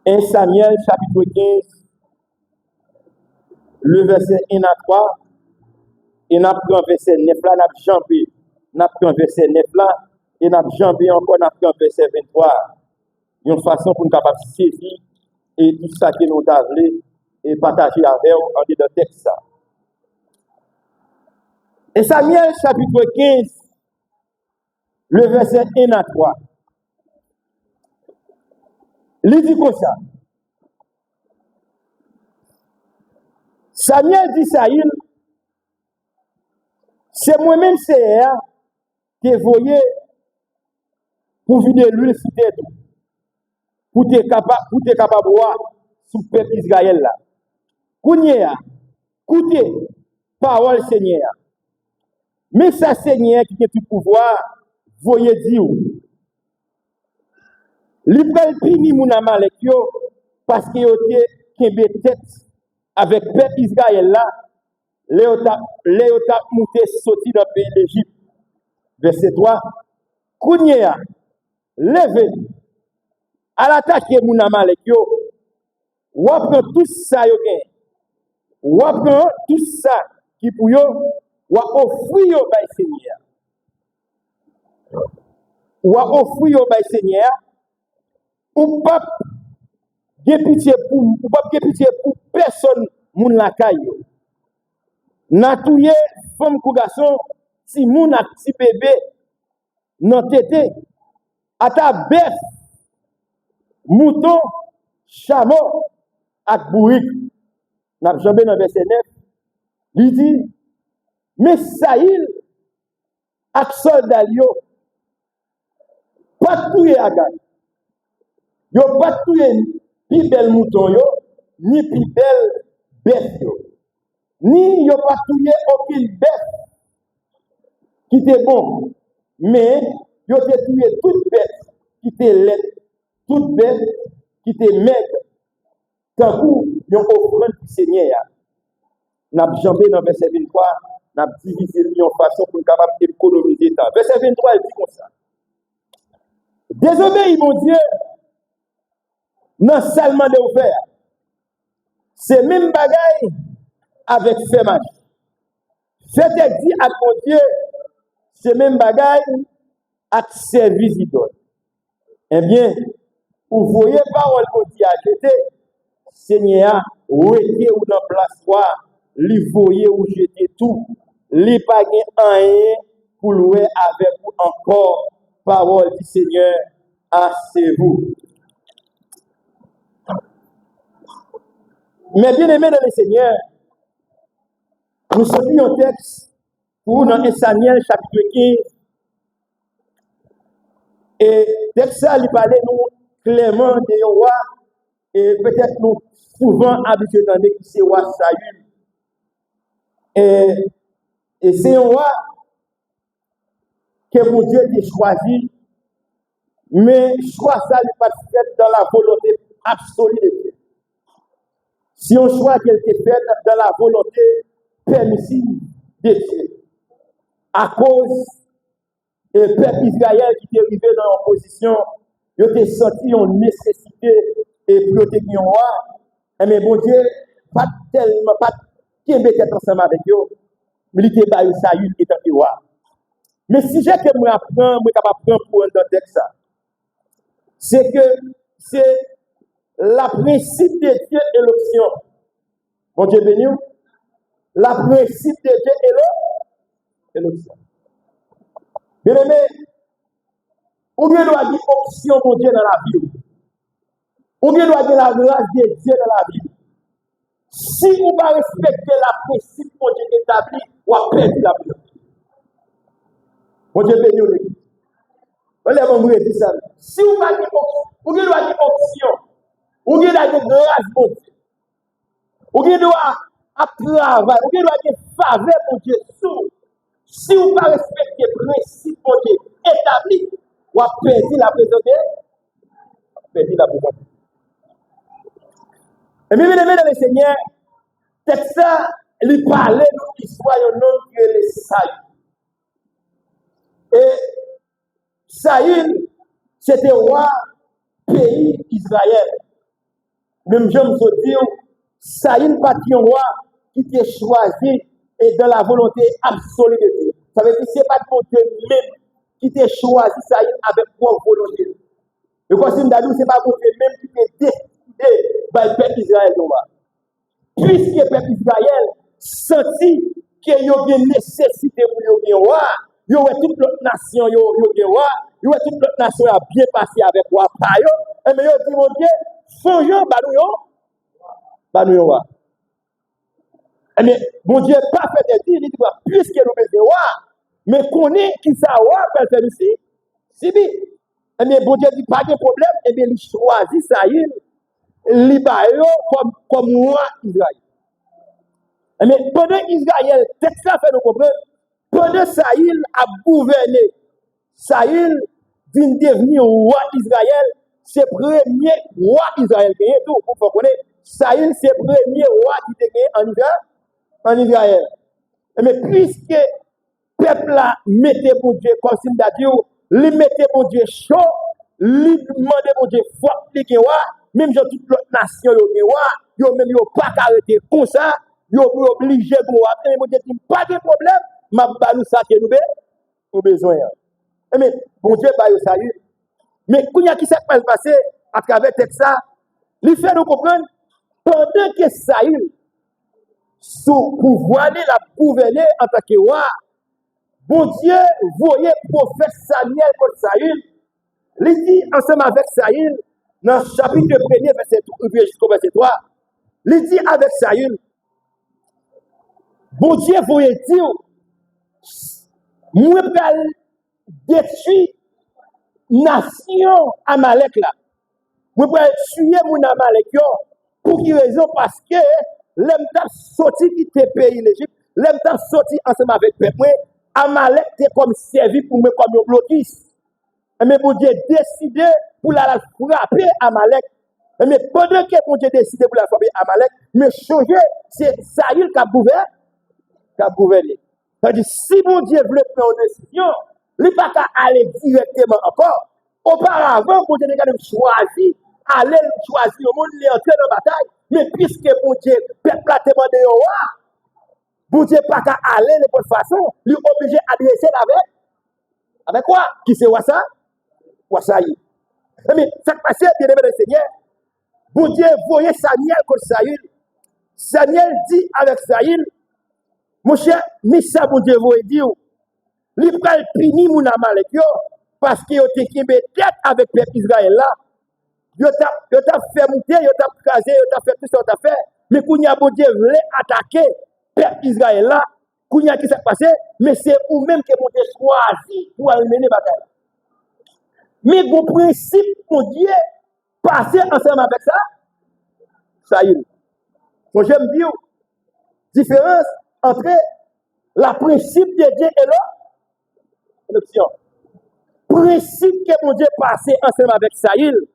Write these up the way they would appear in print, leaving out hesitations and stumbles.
1 Samuel chapitre 15, le verset 1 à 3, et n'a pris un verset 9 là, n'a jambé, n'a pris un verset 9 là, et n'a jambé encore, n'a pris un verset 23. Une façon pour nous capable de saisir et tout ça que nous avons et partager avec vous en dedans texte ça. Et Samuel chapitre 15, le verset 1 à 3. Il dit comme ça. Samuel dit Saïl, c'est moi-même qui ai voyé pour vider l'huile sur tête, pour te capable de boire sous le peuple Israël là. Kounia, écoutez, parole Seigneur. Mais ça Seigneur qui a tout pouvoir, voyez dire. Li pral pini moun amalek yo parce que yo te kembe tête avec peuple Israël là, les ta monté sorti dans le pays d'Égypte. Verset 3. Kounia, levez à l'attaque moun amalek yo. Ou apprend tout ça yo gen. Ou apprend tout ça qui pour yo, ou offrir yo bay Seigneur. Ou offrir yo bay Seigneur. Ou pas de pitié pour personne moun la caillou. N'a touye femme kou garçon si moun a ti bébé nan tété à ta bœuf mouton chameau ak bourrique. N'a jambé dans verset 9. Il dit mais Saïl ak soldat yo pas touye Agag. Yo pas touye pi bel mouton yo, ni pi bel bête yo. Ni yo pas touye aucune bête qui était bon. Mais yo te touye toute bête qui était laide, toute bête qui était maigre. Quand vous yon offrande du Seigneur, n'a jambé dans verset 23, n'a divisé yon façon pour capable d'économiser temps. Verset 23 il dit comme ça. Désobéis mon Dieu. Non seulement de ouvert, c'est même bagaille avec fermage. Faites dit à mon Dieu, c'est même bagaille avec service d'idole. Eh bien, vous voyez parole pour Dieu à jeter, Seigneur, où était ou dans place quoi, li voyez ou jeter tout, li pas rien pour louer avec vous encore, parole du Seigneur, asseyez-vous. Mais bien aimé dans le Seigneur, nous sommes un texte pour dans 1 Samuel chapitre 15. Et texte ça, il parlait nous clairement de roi. Et peut-être nous souvent habitués à entendre que c'est roi Saül. Et c'est un roi que mon Dieu a choisi. Mais choix ça n'est pas fait dans la volonté absolue de Dieu. Si on choisit qu'elle est faite dans la volonté permissive de Dieu, à cause du peuple Israël qui est arrivé dans l'opposition, il a senti une nécessité et protéger un roi. Mais bon Dieu, pas tellement, pas qui est ensemble avec eux, mais il était baillé Saül étant roi. Mais si j'ai que moi apprendre, moi capable prendre pour un texte ça, c'est que c'est la principe de Dieu et l'option. Bon Dieu béni, la principe de Dieu et l'option. Bien aimé, ou bien doit dire option mon Dieu dans la vie. Ou bien doit dire la grâce de Dieu dans la vie. Si vous ne respectez la principe mon Dieu établi, vous avez perdu la vie. Bon Dieu béni, l'église. On lève mon bruit, ça. Si vous ne dire option, ou bien doit dire option. Ou bien doit dire grâce mon Dieu. Ou bien doit travailler. Ou bien doit dire faveur mon Dieu. Si vous ne respectez le principe mon Dieu établi, vous avez perdu la présence de Dieu. Perdu la présence de Dieu. Et bien aimé dans le Seigneur, c'est ça, il parlait de l'histoire de nom que les Saïl. Et Saïl, c'était roi pays Israël. même je me dis, ça il pas un roi qui t'est choisi et dans la volonté absolue de Dieu. Ça veut dire que ce n'est pas ton Dieu même qui t'a choisi ça avec propre volonté. Et quand c'est pas ton Dieu même qui t'a décidé par le peuple d'Israël. Puisque le peuple d'Israël sentit qu'il y a une nécessité pour le roi, il y a toute l'autre nation, il y a roi, il y a toute l'autre nation a bien passé avec roi. Et mais il dit, mon Dieu, songeons, bah nous, roi. Eh bien, mon Dieu, pas fait de dire, il dit, puisque nous sommes des rois, mais qu'on est qui ça roi, peut faire ici, c'est bien. Eh bien, bon Dieu dit, pas de problème, eh bien, il choisit ça, il comme roi Israël. Eh bien, pendant Israël, texte ça fait nous comprendre, pendant Saïl a gouverné, Saïl vient devenir roi Israël, c'est le premier roi Israël qui est tout, pour connaître, Saïl c'est le premier roi qui est en Israël. Mais puisque le peuple là mettait mon Dieu, comme si dit, il mettait mon Dieu chaud, il demandait mon Dieu fort, même si toute l'autre nation, il même pas arrêté comme ça, il est obligé de voir. Et mon Dieu dit, pas de problème, ma balou ça que nous besoin. Mais mon Dieu, bah, salut. Mais quand il y a qui s'est passé à travers ça, il fait nous comprendre, pendant que Saül, sous pouvoir la gouverner en tant que roi, bon Dieu, voyez prophète Samuel contre Saül, il dit ensemble avec Saül, dans le chapitre 1er, jusqu'au verset 3, il dit avec Saül, bon Dieu, voyez dire, moi, je détruire nation Amalek là. Moi, je tuer mon Amalek pour quelle raison? Parce que l'homme t'a sorti qui te pays l'Égypte, l'homme t'a sorti ensemble avec le peuple. Amalek t'est comme servi pour me comme un blocus. Mais bon Dieu décidé pour la frapper Amalek. Mais pendant que bon Dieu décidé pour la frapper Amalek, mais changer, c'est Saül qui a gouverné. C'est-à-dire, si mon Dieu veut prendre une décision, il ne peut pas aller directement encore. Auparavant, mon Dieu a choisi, aller choisir le monde, il est entré dans la bataille. Mais puisque mon Dieu, peuple a demandé au roi, mon Dieu n'a pas aller de bonne façon, il est obligé d'adresser avec quoi? Qui c'est ça? Wassaï. Mais ça passe bien aimé le Seigneur. Mon Dieu, voyez Samuel contre Saül. Samuel dit avec Saül, mon cher, mais ça, mon Dieu, vous dire, il va punir mon Amalek parce qu'il a été tête avec le peuple Israël là. Il t'a fait monter, il t'a crasé, il t'a fait tout ça, il t'a fait. Mais quand il a bon Dieu voulait attaquer le peuple Israël là, quand il y a qui s'est passé, mais c'est vous-même que mon Dieu choisi pour aller mener la bataille. Mais le principe, mon Dieu, passer ensemble avec ça, ça y est. Donc j'aime dire, différence entre le principe de Dieu et l'option. Principe que mon Dieu passé ensemble avec Saül,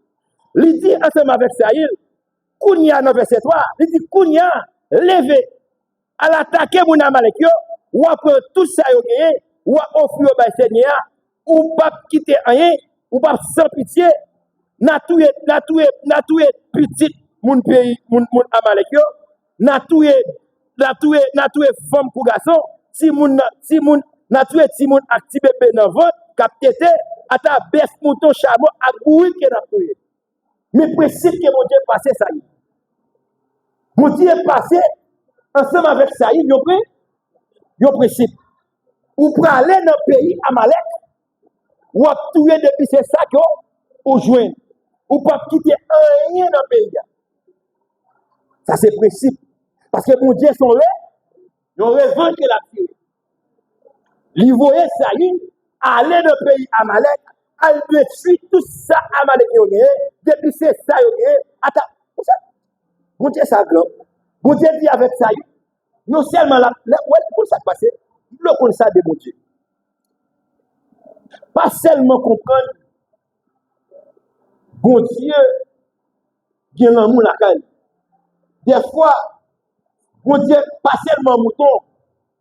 il dit ensemble avec Saül, Kounia dans verset 3, il dit Kounia, levez, à l'attaquer mon Amalek, ou après tout ça, ou à offrir au Seigneur, ou pas quitter rien, ou pas sans pitié, n'a tout petit mon pays, mon Amalek, n'a tout femme pour garçon, si mon n'a tout si mon actif bébé dans ventre, captété, à ta baisse mouton chameau, à gourir qui n'a tout. Mais principe que mon Dieu passé ça y est. Mon Dieu est passé ensemble avec ça y est, il y a principe. Ou pour aller dans le pays Amalek, ou à tuer depuis ces sacs, ou joindre, ou pas quitter rien dans le pays. Ça c'est principe. Parce que mon Dieu sont là, ils ont revendu la tiré. Ils voyaient ça y est, aller dans le pays Amalek, à détruire tout ça Amalek depuis ces ça attends, mon Dieu ça grand. Mon Dieu dit avec ça, non seulement là, pour ça passer, le comme ça de mon Dieu. Pas seulement comprendre, bon Dieu, bien l'amour la caille. Des fois, bon Dieu, pas seulement mouton,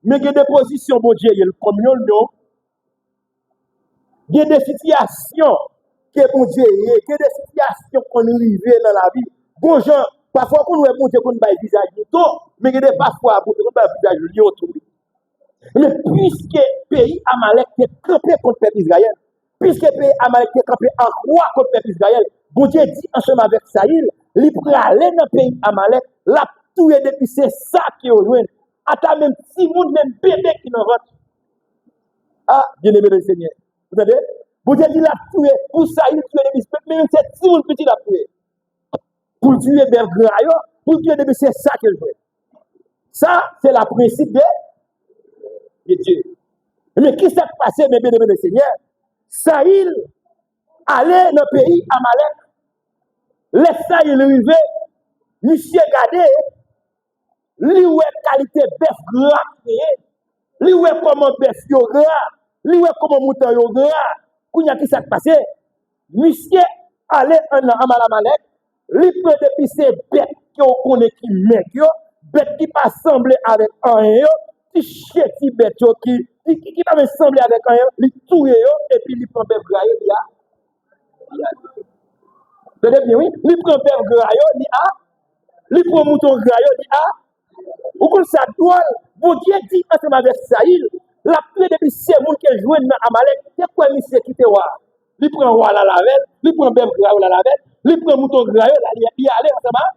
mais il y a des positions, bon Dieu, il y a le communion, il y a des situations que bon Dieu, il y a des situations qu'on arrive dans la vie. Bon gens, Parfois, quand nous avons monté qu'on va visage tout, mais il y a parfois qu'on va visage tout. Mais puisque le pays Amalek est campé contre le peuple Israël, puisque le pays Amalek est campé en croix contre le peuple Israël, bon Dieu dit ensemble avec Saïl, il peut aller dans le pays Amalek, la tuer depuis c'est ça qui est au loin. À même si monde, même bébé qui n'en rentre. Ah, bien aimé le Seigneur. Vous savez, bon Dieu dit la tuer pour Saïl, tuer depuis même c'est si monde petit la tuer. Pour tuer Belgrayo, pour tuer depuis c'est ça qu'il fait. Ça, c'est le principe de Dieu. Mais qui s'est passé, mes bien-aimés le Seigneur? Saïl allait dans le pays Amalek. Laisse Saïl arriver, monsieur gardé, lui ouais qualité bœuf gras, lui ouais comment bœuf yo gras, lui ouais comment mouton yo gras. Kounya qui s'est passé? Monsieur allait en Amalek, lui prend depuis ces bêtes qui on connaît qui mec yo, bêtes qui pas semblé avec un yo, qui chéti bête yo qui pas semblé avec un yo, lui touye yo et puis lui prend bœuf gras yo, vous bien oui, lui prend bœuf gras yo, lui prend mouton gras yo, ou comme ça doit, bon Dieu dit ensemble avec Saïl, la pluie depuis ces gens qui jouent dans Amalek, c'est quoi monsieur qui te voit? Lui prend roi la lavelle, lui prend bœuf gras la lavelle, lui prend mouton gras il allait ensemble.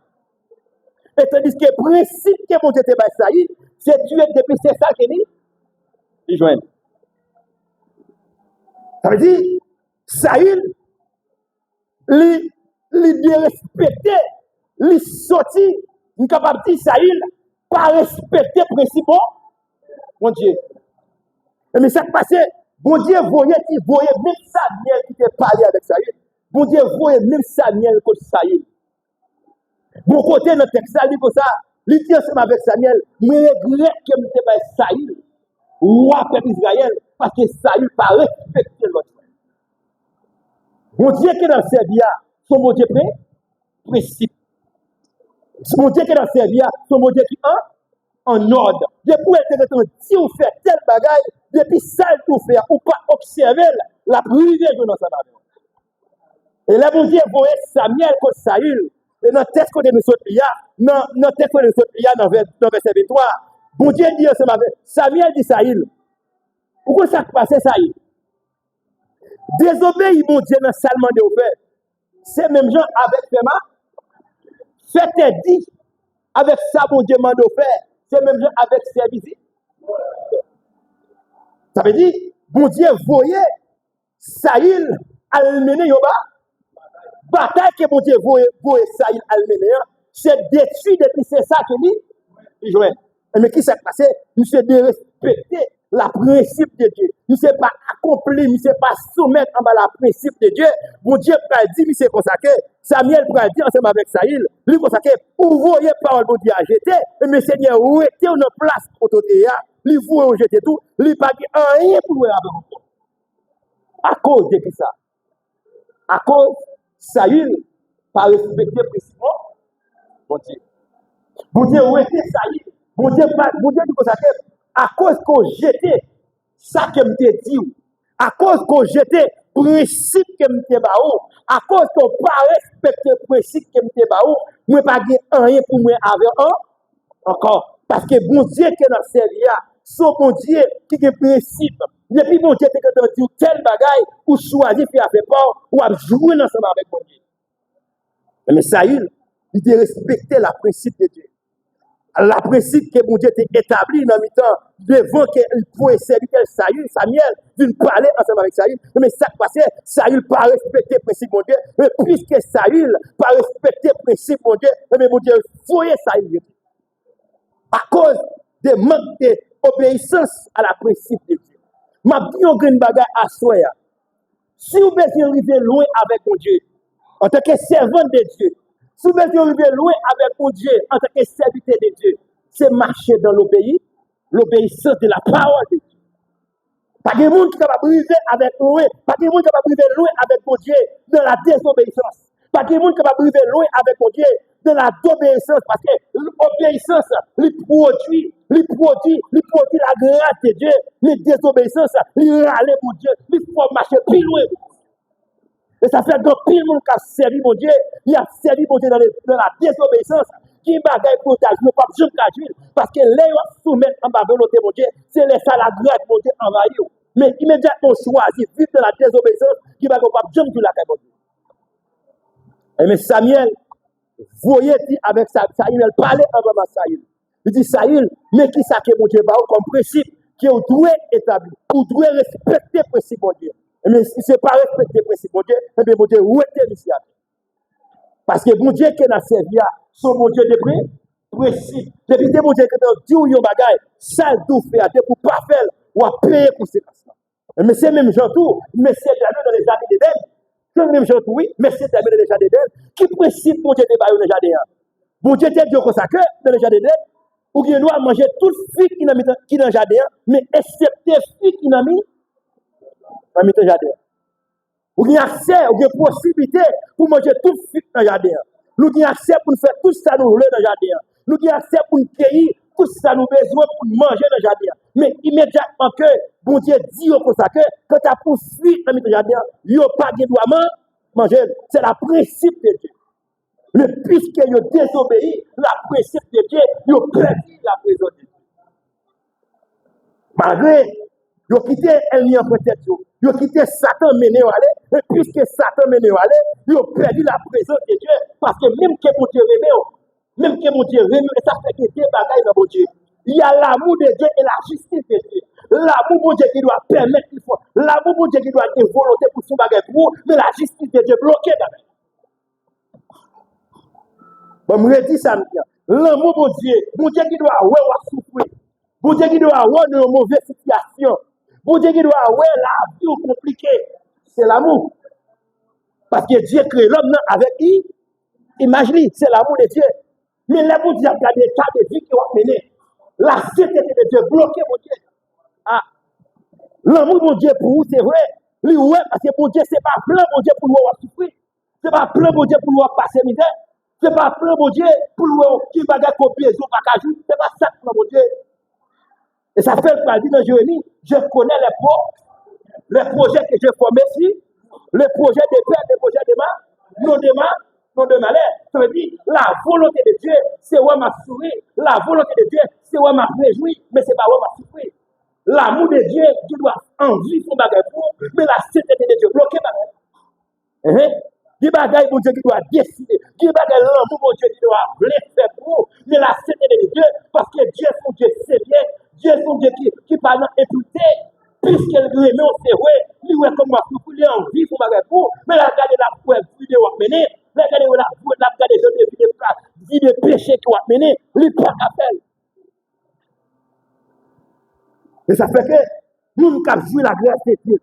Et tandis que le principe que mon Dieu te bat Saïl, c'est tuer depuis c'est ça qu'il dit, il joint. Ça veut dire, Saïl, lui bien respecté, lui sorti, nous capable de dire Saïl, pas respecter le principe, mon Dieu. Mais ça qui passe, bon Dieu voyait même Samuel qui te parlait avec Saïl. Bon Dieu voyait même Samuel contre Saïl. Bon côté dans le texte, il dit comme ça, il dit ensemble avec Samuel, mais regrette que je te baille Saïl, roi peuple Israël, parce que Saïl n'a pas respecté l'autre. Bon Dieu qui est dans le service, son bon Dieu principe. Mon Dieu qui est dans le service, son mon Dieu qui est en ordre. Depuis elle si on fait tel bagaille, depuis ça tout faire, ou pas observer la privée de notre saveur. Et là, mon Dieu voyait Samuel contre Saül. Et dans le texte de nous autres, dans le texte de nous autres, dans verset 23, mon Dieu dit Samuel dit Saül. Pourquoi ça passe Saül? Désobéir mon Dieu dans salement de faire. C'est même gens avec Fema. Faites dit avec ça, mon Dieu m'a faire. C'est même avec service. Ça veut dire, mon Dieu voyait Saïl almené yoba. Bataille que mon Dieu voyait Saïl almené, c'est détruit depuis c'est ça que dit. Mais qui s'est passé? Nous sommes de respecter la principe de Dieu. Nous ne sommes pas accomplis, nous ne sommes pas soumettre en bas la principe de Dieu. Mon Dieu va dire, il s'est consacré. Samuel va dire ensemble avec Saïl, lui consacré, vous voyez parole de Dieu à jeter, mais Seigneur, où était une place pour tout ça, lui vous rejeter tout, lui pas rien pour vous avec vous. À cause de ça. À cause, Saïl, pas respecter le principe, bon Dieu. Bon Dieu, où était Saïl? Bon Dieu, dit consacré. À cause qu'on jetait ça que me dit, à cause qu'on jetait principe que me baou, à cause qu'on pas respecter principe que me baou, moi pas rien pour moi avec encore parce que bon Dieu qui est dans servia, son bon Dieu qui a principe. Depuis bon Dieu qui a dit tel bagaille ou choisir faire peur ou à jouer ensemble avec bon Dieu. Mais Saül, il a respecté la principe de Dieu. La principe que mon Dieu t'a établi dans le temps, devant qu'il pouvait servir Samuel, d'une parler ensemble avec Saül. Mais ça passait, Saül pas respecté le principe mon Dieu. Mais puisque Saül pas respecté le principe mon Dieu, mais mon Dieu voyait Saül. À cause de manque d'obéissance à la principe de Dieu. Ma bien grande bagarre à soi. Si vous voulez arriver loin avec mon Dieu, en tant que servant de Dieu, si vous voulez arriver loin avec mon Dieu, en tant que serviteur de Dieu, c'est marcher dans l'obéissance de la parole de Dieu. Pas de monde qui va briser avec loin, pas de monde qui va briser loin avec mon Dieu dans la désobéissance. Pas de monde qui va briser loin avec mon Dieu dans la désobéissance, parce que l'obéissance, lui produit la grâce de Dieu, mais désobéissance, lui râler pour Dieu, lui faut marcher plus loin. Et ça fait que pile monde qui a servi mon Dieu, il a servi mon Dieu dans la désobéissance. Qui bagaille pour ta vie, pas jamais qu'à parce que les soumettre en bas volonté mon Dieu, c'est les ça la grâce mon Dieu envahir. Mais immédiatement choisi vivre dans la désobéissance, qui va pas jamais la caille. Et mais Samuel voyait avec Samuel parler avant Saül. Il dit Saül, mais qui ça que mon Dieu va comme principe qui est doit établir, ou doit respecter le principe mon Dieu. Mais si ce n'est pas respecter le principe mon Dieu, eh bien mon Dieu, où est l'initiative? Parce que mon Dieu qui est dans cette vie, son mon Dieu de principe. Depuis que mon Dieu qui est dit un bagage, ça tout fait, pour pas faire, ou à payer conséquences. Mais c'est même gens tout, mais c'est dans les jardins d'Éden. C'est même gens tout, oui, mais c'est dans les jardins d'Éden. Qui principe mon Dieu de dans les jardins? Mon Dieu te dit comme ça que dans les jardins d'Éden, ou qu'il doit manger toute fille qui dans le jardin, mais excepté fille qui dans le jardin. Ou qu'il y a accès, ou qu'il y a possibilité pour manger toute fille dans le jardin. Nous avons accès pour faire tout ça nous voulons dans le jardin. Nous avons accès pour cueillir tout ça nous besoin pour manger dans le jardin. Mais immédiatement que bon Dieu dit comme ça que quand tu as poursuivi dans le jardin, il n'y a pas de droit manger. C'est le principe de Dieu. Mais puisque il désobéit, la principe de Dieu, il perdu la présence de Dieu. Malgré, il a quitté ennemi en tête, il a quitté Satan mené à aller, et puisque Satan mené à aller, il a perdu la présence de Dieu, parce que même que mon Dieu remet, ça fait que des bagailles dans mon Dieu. Il y a l'amour de Dieu et la justice de Dieu. L'amour de Dieu qui doit permettre qu'il faut, l'amour de Dieu qui doit être volonté pour son bagage pour, mais la justice de Dieu bloquée dans la. Bon, je me dis ça, l'amour de Dieu qui doit avoir souffrir, bon Dieu qui doit avoir une mauvaise situation, bon Dieu qui doit avoir la vie compliquée, c'est l'amour. Parce que Dieu crée l'homme avec qui? Imagine, c'est l'amour de Dieu. Mais l'amour de Dieu a gardé l'état de vie qui va mener. La sainteté de Dieu bloquée, mon Dieu. Ah, l'amour de Dieu pour vous, c'est vrai. Oui, ouais, parce que mon Dieu, ce n'est pas plein, mon Dieu, pour nous avoir souffrir. Ce n'est pas plein, mon Dieu, pour nous avoir passé misère. Ce n'est pas plein, mon Dieu, pour nous avoir qui bagarre copier, ce n'est pas ça, mon Dieu. Et ça fait le dans Jérémie, je connais les projets que j'ai formés ici, les projets de paix, les projets de mal, non de malheur. Ça veut dire, la volonté de Dieu, c'est où m'a souri. La volonté de Dieu, c'est où m'a réjoui, mais c'est pas où m'a souffri. L'amour de Dieu, qui doit envie son bagage pour, mais la sainteté de Dieu bloquée bagage. Qui bagaille pour Dieu qui doit décider, qui bagaille l'amour pour Dieu qui doit faire pour, mais la sainteté de Dieu, parce que Dieu est son Dieu sérieux, Dieu est son Dieu qui parle écouté, puisqu'il remet au vrai, lui est comme moi, il a envie pour bagage pour, mais la garde la preuve vidéo à mener, la garde la vie de péché qui va mener, lui pas qu'appel. Et ça fait que nous avons vu la grâce de Dieu,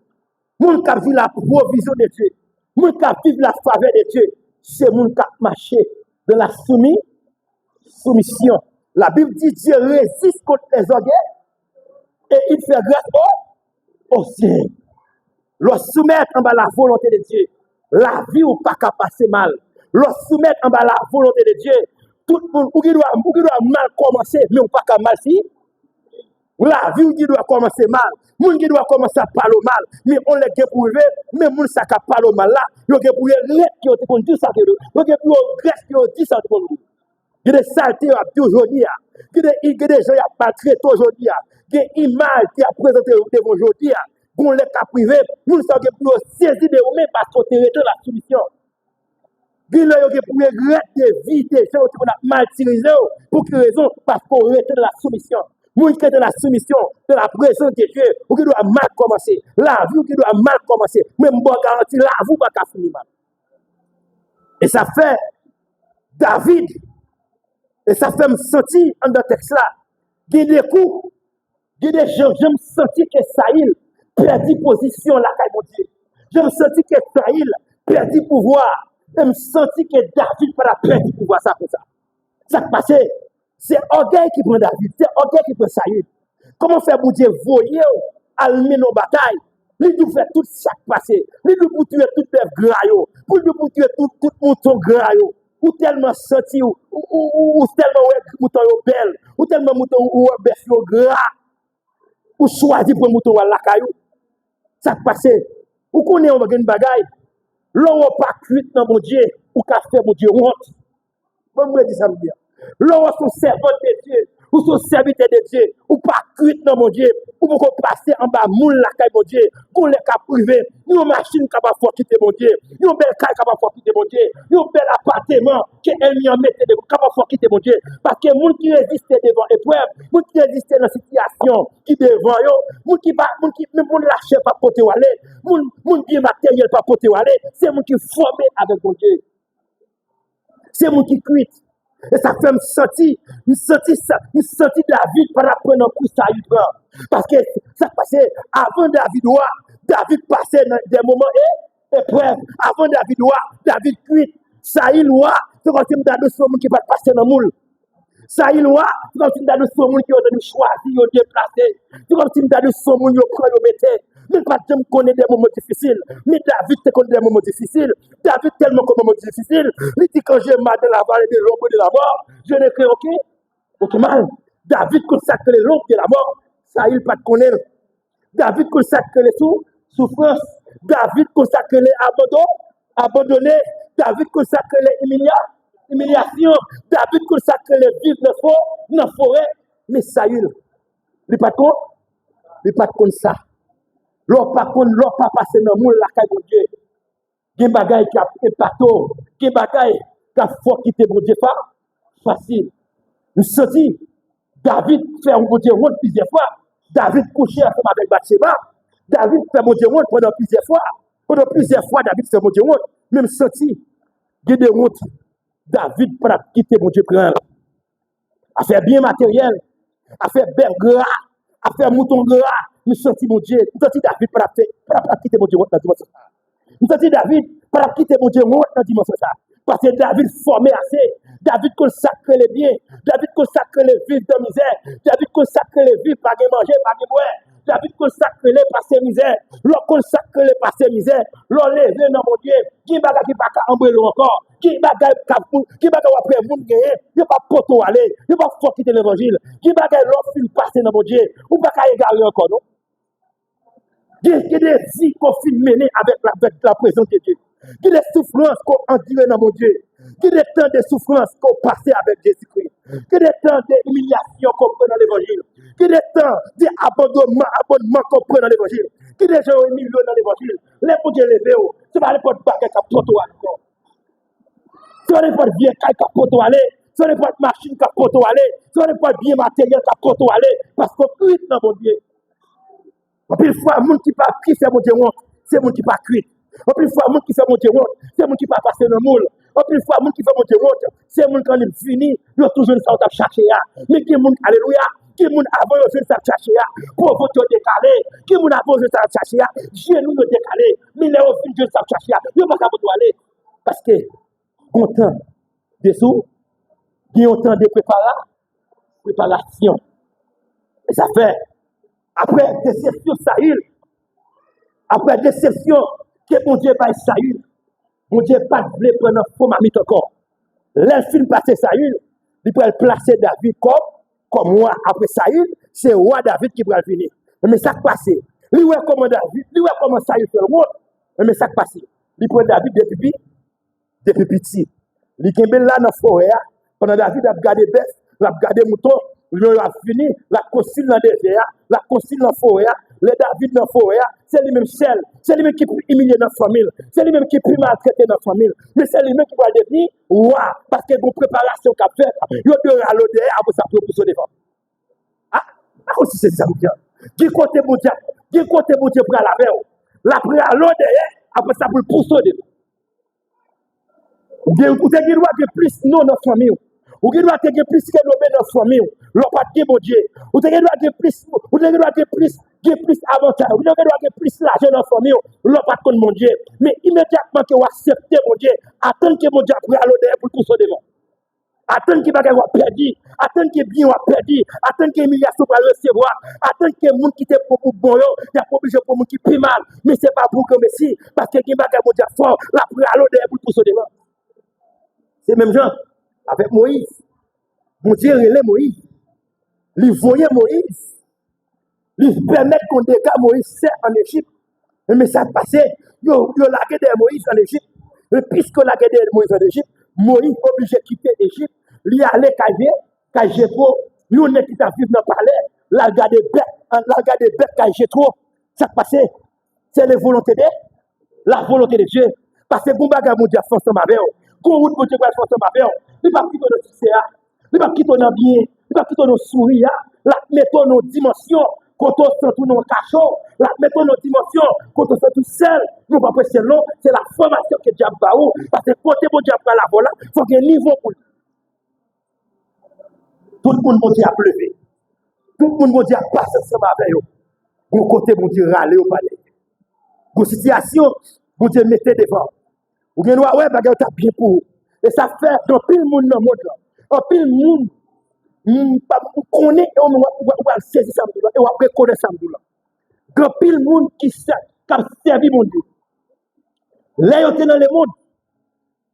nous avons vu la provision de Dieu, nous avons vu la faveur de Dieu, c'est nous qui avons marché dans la soumission. La Bible dit Dieu résiste contre les orgueils et il fait grâce au ciel. Lorsque soumettre en bas la volonté de Dieu, la vie ou pas qu'à passer mal. Lorsque soumettre en bas la volonté de Dieu, tout le monde qui doit mal commencer, mais on pas qu'à mal si. La vie qui doit commencer mal, moun qui doit commencer à parler mal, mais on les éprouvé, mais moun ça qui parle mal là, yo éprouvé les qui ont dit tout ça que yo éprouvé reste qui ont dit ça pour nous. Il y a des saletés à aujourd'hui, il y a des gens qui ont maltraité aujourd'hui, il y a des images qui ont présenté devant aujourd'hui, pour les cas privés, nous sommes pour saisir de vous-même parce qu'on est dans la soumission. Il y a des gens qui ont vie, des gens qui ont mal tiré, pour quelle raison? Parce qu'on est dans la soumission. Nous qui est dans la soumission, de la présence de Dieu, ou qui doit mal commencer, la vie qui doit mal commencer, même bon garantie, la vie va pas finir mal. Et ça fait David, et ça fait me sentir en dans texte là, il y a des coups, il y a des gens, je me sentis que Saïl perdit position là, mon Dieu. Je me sentis que Saïl perdit pouvoir. Je me sentis que David pas perdu pouvoir ça pour ça. Ça qui passe, c'est orgueil qui prend David, c'est orgueil qui prend Saïl. Comment faire pour Dieu voyer à mener nos batailles? Il nous fait tout ça qui passe. Il nous tuer tout le graillot, pour nous tuer tout mouton graillot. Ou tellement senti, ou tellement mouton belle, ou tellement mouton ou bête gras, ou choisi pour mouton à la caillou. Ça qui passe. Ou connaît on va gagner bagaille. L'on pas cuit dans mon Dieu, ou qu'a fait mon Dieu honte. Bon, me dit ça me dire. L'on son servant de Dieu, ou son serviteur de Dieu, ou pas cuit dans mon Dieu, ou pour passer en bas moule la caille mon Dieu, pour les cas privés, une machine capable de quitter mon Dieu, une belle caille capable de quitter mon Dieu, un bel appartement qui est mis en mettre capable de quitter mon Dieu. Parce que les gens qui résistent devant l'épreuve, les gens qui résistent dans la situation, qui devant eux, les gens qui même lâcher pas porter aller, les gens bien matériel pas porter aller, c'est les gens qui formé avec mon Dieu. C'est les gens qui cuitent. Et ça fait me sentir David par après un coup ça il prend. Parce que ça passait avant David passait dans des moments épreuves. Avant David cuit. Ça il c'est comme si on a d'autres monde qui va passer dans le moule. Ça il c'est comme si on a d'autres monde qui ont choisi, ont déplacé. C'est comme si on a d'autres monde qui prend le mettre. Mais pas de me connaître des moments difficiles. Mais David te connaît des moments difficiles. David tellement comme moments difficiles. Il dit quand j'ai mal dans la vallée de l'ombre de la mort, je n'ai fait aucun mal. David consacre les l'ombre de la mort. Ça, il pas de connaître. David consacre les souffrances. David consacre les abandonnés. David consacre les humiliations. David consacre les vivre dans la forêt. Mais ça, il n'est pas de compte. Il n'est pas de compte ça. L'on pas passer dans le monde la caille de Dieu. Qui bagaille qui a épato, qui bagaille qui a fort quitter mon Dieu pas facile. Nous senti David fait un bon Dieu honte plusieurs fois. David couché ensemble avec Bathsheba. David fait mon Dieu honte pendant plusieurs fois. Pendant plusieurs fois David fait mon Dieu honte. Même senti il y a des honte. David pas quitter mon Dieu prendre. A faire bien matériel, a faire bel gras, a faire mouton gras. Nous senti mon Dieu, nous senti David pas quitter mon Dieu dans la dimension ça. Nous senti David pas quitter mon Dieu dans la dimension ça. Parce que David formé assez, David consacre les biens, David consacre les vies de misère, David consacre les vies pas de manger, pas de boire, David consacre les passés misère, l'on consacre les passés misère, l'on levé dans mon Dieu, qui baga qui pas embrelo encore, qui baga après moun gagner, il pas poto aller, il pas faut quitter l'évangile, qui baga l'on fin passer dans mon Dieu, ou pas égarer encore non. Il y a des vies qu'on finit mener avec la présence de Dieu. Il y a des souffrances qu'on endure dans mon Dieu. Il y a des temps de souffrances qu'on passe avec Jésus-Christ. Il y a des temps d'humiliation qu'on prend dans l'évangile. Il y a des temps d'abandonnement qu'on prend dans l'évangile. Il y a des gens humiliés dans l'évangile. Les pour Dieu lever, ce n'est pas n'importe quoi qui a poto encore. Ce n'est pas bien qui a poto aller. Ce n'est pas machine qui a poto aller. Ce n'est pas bien matériel qui a poto aller. Parce qu'on cuit dans mon Dieu. En plus, fois, les gens qui fait mon Dieu, c'est les gens qui ne pas cuit. En plus, fois, les gens qui fait mon Dieu, c'est les gens qui ne pas passer dans le moule. En plus, fois, les gens qui fait mon Dieu, c'est les gens qui ont fini, ils ont toujours ça à chercher. Mais qui est alléluia, qui est avant, ils ont ça à chercher. Pour votre décalé, qui est avant, ils ont ça à chercher. Dieu nous décalé, mais les autres, ils ont ça à chercher. Ils n'ont pas qu'à aller. Parce que, content de sous, ils ont temps de préparation. Et ça fait. Après déception Saül, après déception que mon Dieu va Saül, mon Dieu pas voulu prendre un faux mamite encore. L'enfin passer Saül, il peut placer David comme roi. Après Saül, c'est roi David qui va venir. Mais ça passe. Lui ouais comment David, lui ouais comment Saül fait le roi. Mais ça passe. Il prend David depuis petit. Il est là dans la forêt, pendant David a gardé bœuf, a gardé mouton. Il a fini, la concile dans le désert, la concile dans la forêt, les David dans la forêt, c'est lui-même seul, c'est lui-même qui peut humilier dans la famille, c'est lui-même qui peut maltraiter dans la famille, mais c'est lui-même qui va devenir roi, parce qu'il y a une préparation qu'a fait, il y a deux à l'autre, après ça peut se défendre. Ah, aussi c'est ça, qui côté mon Dieu pour la veille, l'après à l'autre, après ça peut pousser devant. Ou bien, vous avez droit de plus, non, dans la famille. Ou qui doit être plus que nous dans notre famille, l'on pas de mon Dieu. Ou qui doit être plus, ou qui doit être plus avantage, ou qui doit être plus l'argent dans notre famille, l'on pas de mon Dieu. Mais immédiatement que vous acceptez mon Dieu, attendez que mon Dieu après à l'odeur pour tout ce devant. Attendez que bagage va perdu, attendez que bien va perdu, attendez que humiliation va recevoir, attendez que monde qui te pour bon yo, il y a pas obligé pour monde qui plus mal, mais c'est pas pour que merci parce que qui bagage mon Dieu fort, l'après à l'odeur pour tout ce devant. C'est même gens avec Moïse. Mon Dieu relève Moïse. Il voyait Moïse. Il permet qu'on dégage Moïse en Égypte. Mais ça passé, yo lagué de Moïse en Égypte. Et puisque lagué de Moïse en Égypte, Moïse obligé de quitter l'Égypte, lui aller Kaï trop, lui on est qui t'a vivre dans le palais, la garde bête Kaï trop. Ça passé, c'est la volonté de Dieu. Parce que bon bagage mon Dieu force ma belle. Qu'on route mon Dieu va force ma belle. Il va quitter notre succès, il va quitter notre bien, il va quitter nos sourires, la mettre nos dimensions. Quand on sent tout nos cachot, la mettons nos dimensions, quand on sent tout seul, nous ne pas presser long, c'est la formation que Dieu a où. Parce que quand mon Dieu a la vola, il faut qu'il y ait un niveau pour lui. Tout le monde mon Dieu a pleuvé. Tout le monde mon Dieu a passé ensemble avec eux. Bon côté mon Dieu râler au palais. Bon situation, mon Dieu mettez devant. Ou bien ouais, bagarre t'a bien pour vous. Et ça fait dans pile monde dans le monde là. En pile monde on est on va saisir ça et on va reconnaître ça là. Grand pile monde qui servi mon Dieu. Là yo dans le monde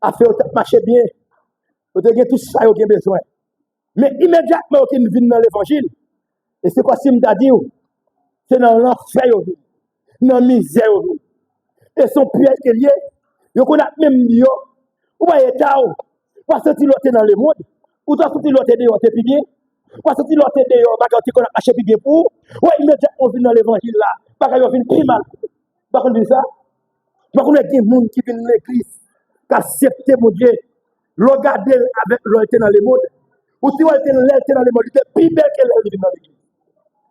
a fait marcher bien. On a tout ça yo gen besoin. Mais immédiatement on vient dans l'évangile et c'est quoi si me dit c'est dans l'enfer yo vient. Dans misère yo vient. Et son piège qui est lié, yo connaît même yo ou pas état ou pas sortir l'autre dans le monde. Ou doit sortir l'autre dehors, c'est plus bien. Ou sortir l'autre dehors, bagarre qu'on a acheté plus bien pour. Ouais, immédiatement on vient dans l'évangile là, bagarre vient plus mal. Pas qu'on dit ça. Pas qu'on a des gens qui viennent dans l'église, qui acceptent mon Dieu, regarder avec l'autre dans le monde. Ou si on est dans le monde, c'est plus belle que l'autre dans l'église.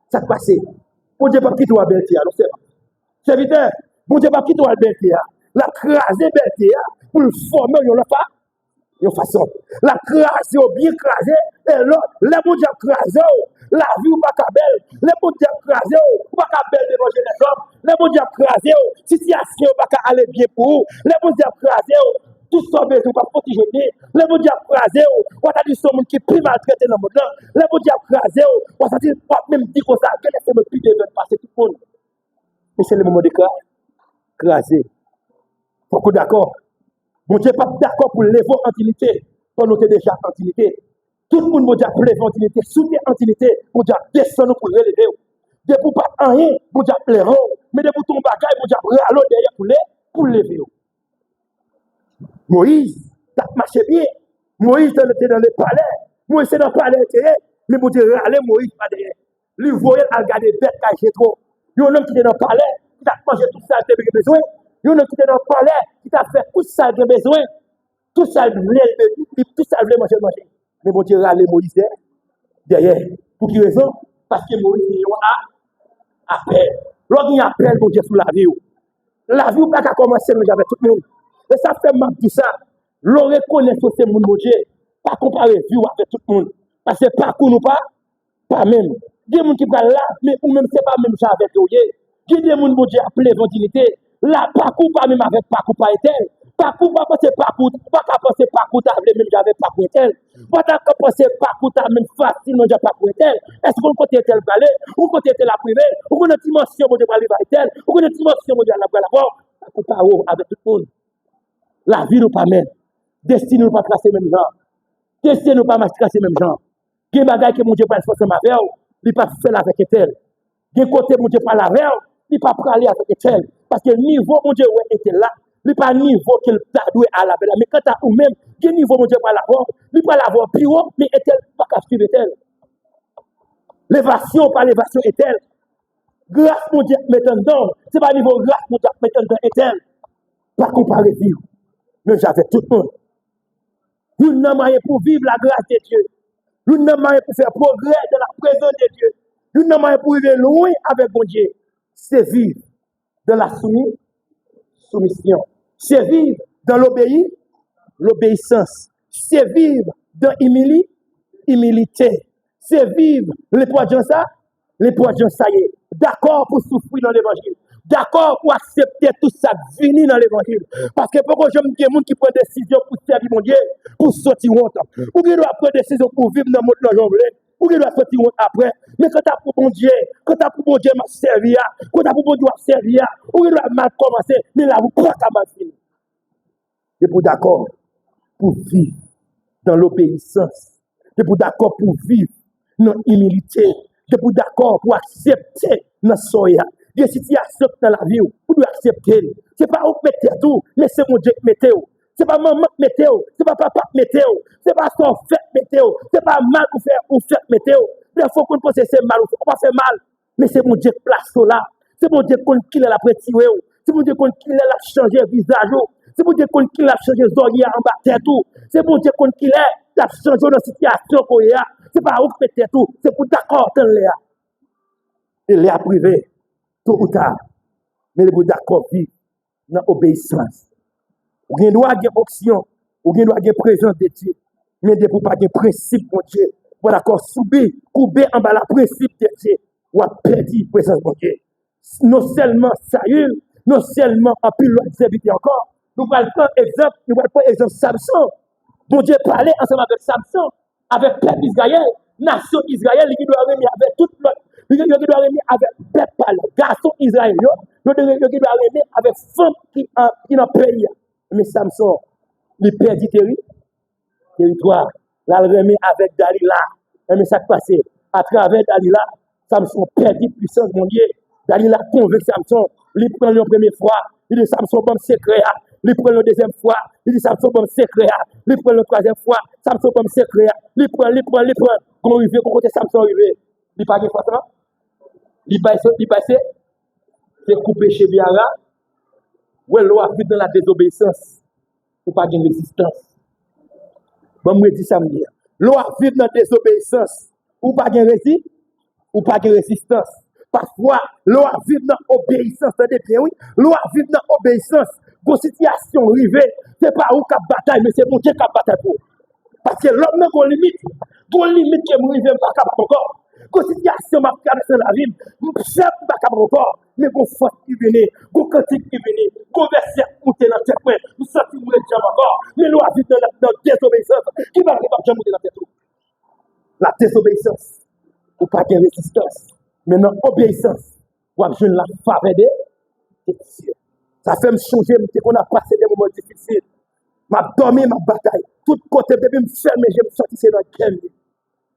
Ça se passe. Bon Dieu pas quitter toi Bertia, non c'est pas. Serviteur, bon Dieu pas quitter toi Bertia. La craser Bertia pour le former on l'a pas. De façon, la crase bien crasé, et là, les gens qui crasé, la vie ou pas belle, les gens qui crasé, ou pas belle devant les hommes, les gens qui crasé, situation ou pas aller bien pour vous, les gens qui crasé, tout ça besoin pas protéger, les gens qui crasé, ou t'as dit monde qui plus maltraité dans le monde, les gens qui crasé, ou ça dit pas même dit comme ça, quel est le plus de passer tout le monde. Mais c'est le moment de craser. Beaucoup d'accord. Bon Dieu pas d'accord pour lever intimité, quand nous sommes déjà intimité. Tout le monde va lever intimité, soutenir intimité, bon Dieu descend pour relever. De pour pas rien, bon Dieu pleurer, mais de pour ton bagage, bon Dieu râler derrière pour lever. Moïse, ça marché bien. Moïse était dans le palais. Moïse était dans le palais, mais bon Dieu râler Moïse pas derrière. Lui voyait à regarder bête caché trop. Il y a un homme qui était dans le palais, qui a mangé tout ça, il a besoin. Il y a un homme qui était dans le palais, qui t'a fait tout ça, il a besoin. Tout ça, il voulait manger. Mais bon Dieu râler Moïse derrière. Pour quelle raison? Parce que Moïse a appel. Lorsqu'il y a appel, bon Dieu, sous la vie. La vie, pas qu'à commencer, mais j'avais tout le monde. Et ça fait mal tout ça. L'on reconnaît que c'est mon Dieu. Pas comparer vie avec tout le monde. Parce que pas nous pas même. Il y a des gens qui parlent là, mais ou même c'est pas même ça avec eux. Il y a des gens qui appellent l'évangilité. Là, pas pas même avec pas pas tel. Pas pas penser pas penser pas même j'avais pas tel. Pas penser pas même facile, non j'ai pas tel. Est-ce qu'on côté tel balai, ou côté tel la privée, ou qu'on a dimension mon Dieu va aller tel, ou qu'on a dimension mon Dieu la pas avec tout le monde. La vie nous pas même. Destin nous pas tracer même genre. Destin nous pas tracer même genre. Il y a des bagages que mon Dieu pas faire ma veille, il pas faire avec tel. Il y a côté mon Dieu pas la veille, il pas parler avec tel. Parce que le niveau mon Dieu était là, il pas niveau qu'il t'a doué à la belle. Mais quand tu as ou même, il y a niveau mon Dieu pas l'avoir, il pas l'avoir plus haut, mais est-elle pas qu'à suivre tel. L'évasion par l'évasion est telle. Grâce mon Dieu mettant dedans, c'est pas niveau grâce mon Dieu mettant dedans est telle. Pas comparer vie. Mais j'avais tout le monde. Nous n'avons rien pour vivre la grâce de Dieu. Nous n'avons rien pour faire progrès dans la présence de Dieu. Nous n'avons rien pour vivre loin avec mon Dieu. C'est vivre dans la soumission. C'est vivre dans l'obéissance. C'est vivre dans l'humilité. C'est vivre les poids de ça y est. D'accord pour souffrir dans l'évangile. D'accord pour accepter tout ça, venir dans l'évangile. Parce que pourquoi j'aime des gens qui prennent des décisions pour servir mon Dieu, pour sortir honte. Ou qui doivent prendre des décisions pour vivre dans le monde de ou qui doivent sortir honte après. Mais quand tu as pour mon Dieu, m'a servir, quand tu as pour mon Dieu servir, ou qui doivent mal commencer, mais là, vous ne pouvez pas mal finir. Et pour d'accord pour vivre dans l'obéissance. Et pour d'accord pour vivre dans l'humilité. Et pour d'accord pour accepter notre soya. des situations dans la vie, vous devez accepter. Ce n'est pas vous qui mettez tout, mais c'est mon Dieu qui mettez. Ce n'est pas maman qui mettez, ce n'est pas papa qui mettez, ce n'est pas son fait mettez, ce n'est pas mal ou fait mettez. Il faut qu'on pense que c'est mal, on va faire mal, mais c'est mon Dieu qui place là. C'est mon Dieu qui l'a prétiré, c'est mon Dieu qui l'a changé le visage, c'est mon Dieu qui l'a changé les oreilles en bas tête tout. C'est mon Dieu qui l'a changé dans la situation qu'on y a. Ce n'est pas vous qui mettez tout, c'est pour d'accord dans l'air. Et l'air privé, tôt ou tard, mais vous d'accord vivre dans l'obéissance. Vous avez droit à une option, vous avez droit à une présence de Dieu, mais vous pas de principe de Dieu. Vous d'accord subir, couper en bas la principe de Dieu, vous avez perdu la présence de Dieu. Non seulement Saül, non seulement en pile l'autre encore, nous allons prendre exemple, nous allons prendre exemple Samson. Bon Dieu parlait ensemble avec Samson, avec le peuple Israël, nation Israël, qui doit remettre avec tout l'autre. Il doit remettre avec le peuple, garçon Israël, il doit remettre avec femme qui est dans le pays. Mais Samson, il perd du territoire. Là, il remet avec Dalila. Mais ça passe. À travers Dalila, Samson perd de puissance, mon Dieu. Dalila convainc Samson. Il prend la première fois. Il dit Samson, bon secret. Il prend la deuxième fois. Il dit Samson, bon secret. Il prend la troisième fois. Samson, bon secret. Il prend. Quand il veut, quand Samson arrive, il pas de façon. Il passe. C'est coupé chez Biara. Ou l'eau a vu dans la désobéissance. Ou pas de résistance. Bon, je dis ça me dire. L'eau a vu dans la désobéissance. Ou pas de résistance. Ou pas de résistance. Parfois, l'eau a vu dans l'obéissance. Oui, l'eau a vu dans l'obéissance. Quand situation arrivée, ce n'est pas où qui bataille, mais c'est mon Dieu qui bataille pour. Parce que l'homme n'a pas de limite. Une limite qui me arrive pas capable encore. Quand situation m'a traversé la vie, je ne sais pas capable encore. Mais qu'on force qui venait, qu'on cantique qui venait, qu'on verset monter dans cette point, nous sentons le diable encore. Mais l'eau a vu dans la désobéissance. Qui va jamais monter dans cette eau? La désobéissance. Ou pas de résistance. Mais dans l'obéissance, on a besoin de la faveur de Dieu. Ça fait me changer, qu'on a passé des moments difficiles. M'a dormi, ma bataille. Tout côté, bébé, me ferme, je me sens c'est dans le calme. Je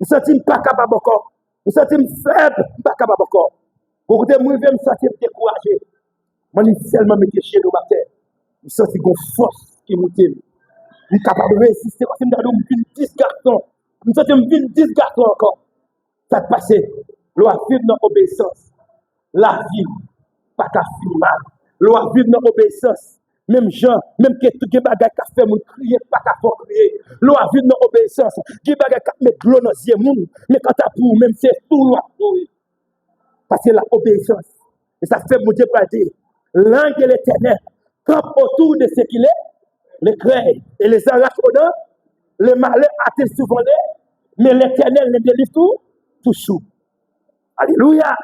me sens pas capable encore. Je me sens faible, pas capable encore. Beaucoup de moi, je me sens découragé. Je me seulement me chez le matin. Je me sens une force qui me tient. Je suis capable de résister. Je me sens 10 garçons. Je me sens 10 garçons encore. Ça passe. L'eau a vivre dans l'obéissance. La vie, pas qu'à finir mal. L'eau a vivre dans l'obéissance. Même gens, même que tout les bagages qui fait mon crier, pas qu'à faire crier. L'eau a vivre dans l'obéissance. Les bagages qui mettent de l'eau dans les yeux, mais quand t'as pour, même c'est tout l'eau. Parce que l'obéissance. Et ça fait mon Dieu pour dire, l'ange de l'éternel campe autour de ce qu'il est, les crée et les arrache au dents, les malheurs atteignent souvent les, mais l'éternel les délivre toujours. Alléluia.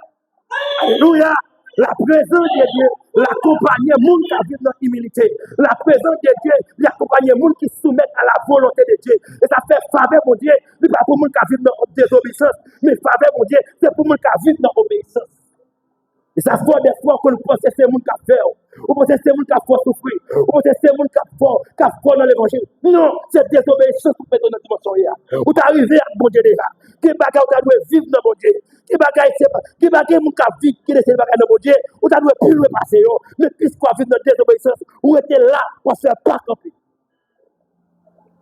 Alléluia. La présence de Dieu l'accompagne les gens qui vivent dans l'humilité. La présence de Dieu l'accompagne les gens qui soumettent à la volonté de Dieu. Et ça fait faveur, mon Dieu. Ce n'est pas pour les gens qui vivent dans la désobéissance, mais faveur, mon Dieu, c'est pour les gens qui vivent dans l'obéissance. Et ça fait des fois qu'on pense que c'est les gens qui font. Ou pense que c'est les gens qui font souffrir. Ou pense que c'est les gens qui font dans l'évangile. Non, c'est désobéissance pour mettre dans notre dimension. Ou tu arrives à bon Dieu déjà. Qui bagaille tu dois vivre dans bon Dieu. Qui bagaille mon cas vivre qui laisse le bagaille dans bon Dieu. Ou tu dois plus le passer. Mais puisqu'on vit dans la désobéissance, ou était là pour faire pas camper.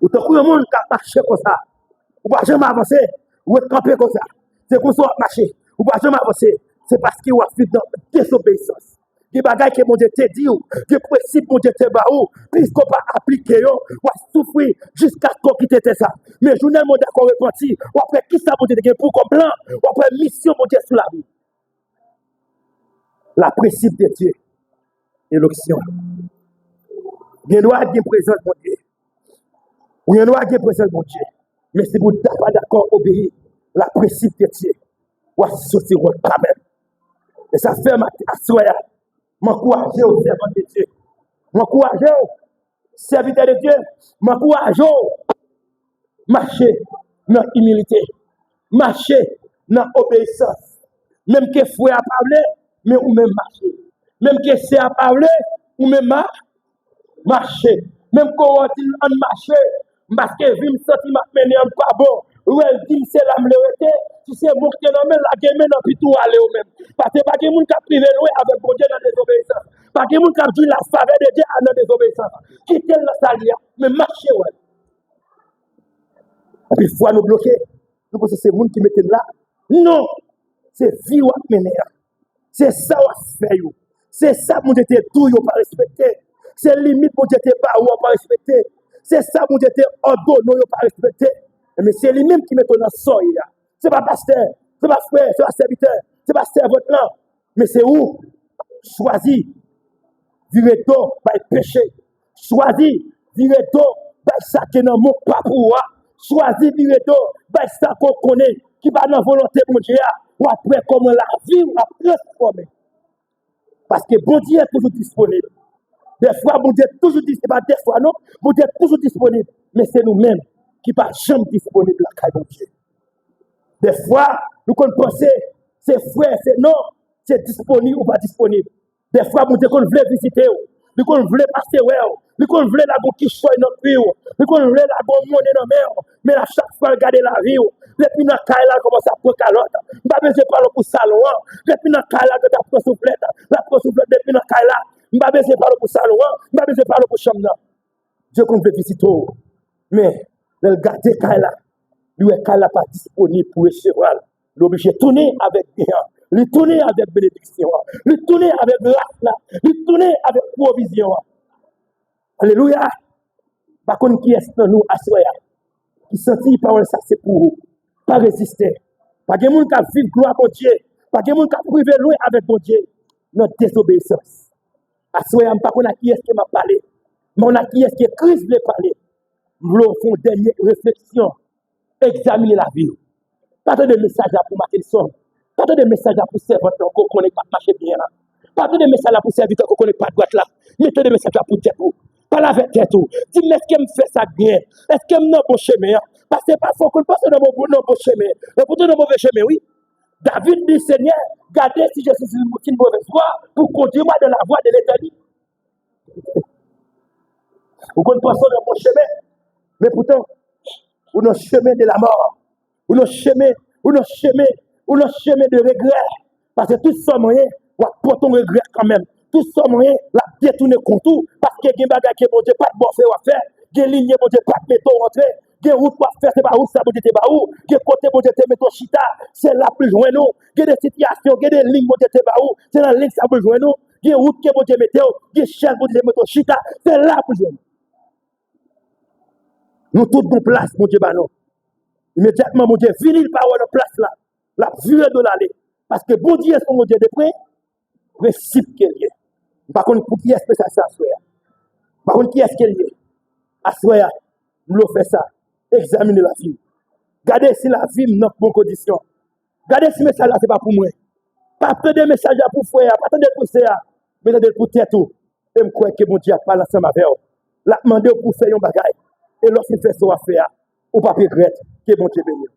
Ou tu as un monde qui a marché comme ça. Ou pas jamais avancer. Ou être campé comme ça. C'est pour ça qu'on marché. Ou pas jamais avancer. C'est parce qu'il a fait dans la désobéissance. Des bagages que mon Dieu te dit, des principes que mon Dieu te baou, puisqu'on pas appliquer, on va souffrir jusqu'à ce qu'on quitte ça. Mais journée mon Dieu qu'on repenti, ou après qui ça mon Dieu pour comme plan, ou après mission mon Dieu sur la vie. La principe de Dieu et l'option. Il doit être présent mon Dieu. Il doit être présent mon Dieu. Mais si vous n'êtes pas d'accord obéir la principe de Dieu, ou à sortir quand même. Et ça fait ma assoya. M'encourager au servant de Dieu. M'encourager au serviteur de Dieu. M'encourager au marcher dans l'humilité. Marcher dans l'obéissance. Même que frère a parlé, mais ou même marcher. Même que c'est à parler, ou même marcher. Même qu'on dit en marcher, parce que vim senti m'a mené en pas bon. Ou elle dit c'est l'âme le rete, si c'est bon que non mais la game dans puis tout aller au même. Parce que pas que moun qui privé loin avec bon Dieu dans désobéissance. Pas que moun qui dit la faveur de Dieu dans désobéissance. Quitter le salia, mais marcher ouais. Et puis fois nous bloquer. Nous pensons que c'est moun qui mettent là. Non, c'est vie ou mener. C'est ça ou faire yo. C'est ça mon Dieu tout yo pas respecter. C'est limite mon Dieu pas ou pas respecter. C'est ça mon Dieu ordonne yo pas respecter. Mais c'est lui-même qui met dans soya. C'est pas pasteur, c'est pas frère, c'est pas serviteur, c'est pas servante là. Mais c'est où? Choisi, virer d'eau, par péché. Choisi, virer d'eau, par ça qui n'a pas pour moi. Choisi, virer d'eau, par ça qu'on connaît, qui va dans la volonté de mon Dieu, ou après comment la vie, ou après transformer. Parce que bon Dieu est toujours disponible. Des fois, bon Dieu est toujours disponible. Pas des fois, non, bon Dieu est toujours disponible. Mais c'est nous-mêmes qui ne sont jamais disponibles à la Dieu. Des fois, nous pensons, c'est frère, c'est non, c'est disponible ou pas disponible. Des fois, nous qu'on veut visiter, nous qu'on veut passer, nous qu'on veut la bonne qui soit notre vie, nous qu'on veut la bonne monnaie dans la mer, mais à chaque fois, regarder la vie, depuis dans la là, commence à prendre calotte. Je ne vais pas pour salon, depuis dans la là, que tu as pris soufflette, la soufflette depuis dans la là, je ne vais pas pour salon, je ne vais pas pour chambre. Dieu qu'on veut visiter, mais le garder Kaila, lui est Kaila pas disponible pour recevoir. L'obligé de tourner avec bien, lui tourner avec bénédiction, lui tourner avec grâce, lui tourner avec provision. Alléluia. Par contre, qui est dans nous, assoya, qui sentit parole ça c'est pour vous, pas résister. Pas de monde qui vit gloire pour Dieu, pas de monde qui privé loin avec bon Dieu, notre désobéissance. Assoya, pas qu'on a qui est-ce qui m'a parlé, mais on a qui est-ce qui Christ veut parler. Nous voulons faire une dernière réflexion, examiner la vie. Pas de message pour marquer le son. Pas de message pour servir qu'on connaît pas marcher bien là. Pas de message pour servir qu'on connaît pas droite là. Mettez des messages pour tête ou. Pas avec tête ou. Dis-moi est-ce qu'elle me fait ça bien? Est-ce qu'elle me n'a bon chemin? Parce que pas faut qu'on passe dans mon bon chemin. Mais pourtant dans mauvais chemin, oui. David dit Seigneur, gardez si je suis sur une mauvaise voie pour conduire moi dans la voie de l'éternité. Vous qu'on passe dans mon chemin. Mais pourtant, ou le chemin de la mort, ou le chemin de regret. Parce que tout ça moyen, ou pour ton regret quand même. Tout ça moyen, la détourner contre tout. Parce que il y a des bagages qui bon Dieu pas de bon faire à faire. Il y a des lignes bon Dieu pas de mettre rentrer. Il y a des routes pour faire, c'est pas où ça bon Dieu c'est pas où. Il y a des côtés bon Dieu te mettre chita, c'est là plus loin nous. Il y a des situations, il y a des lignes bon Dieu c'est pas où. C'est dans la ligne ça plus loin nous. Il y a des routes que bon Dieu mette, il y a des chaises bon Dieu mettre chita, c'est là plus loin. Nous tous nos place, mon Dieu, bah non. Immédiatement, mon Dieu, fini le parole de place là. La vue de l'aller. Parce que bon Dieu, son mon Dieu de près, principe qu'il y a. Par contre, pour qui est-ce que ça s'assoit? Par contre, qui est-ce qu'il y a? Assoya, nous fait ça. Examiner la vie. Regardez si la vie n'a pas bonne condition. Regardez si le message là, ce n'est pas pour moi. Pas de message pour frère, pas de pour ça. Mais de pour tête tout. Et je crois que mon Dieu a parlé ensemble avec vous. La demandé pour faire un bagage. Et lorsqu'il fait ça, on va faire, on ne va pas regretter que bon Dieu bénisse.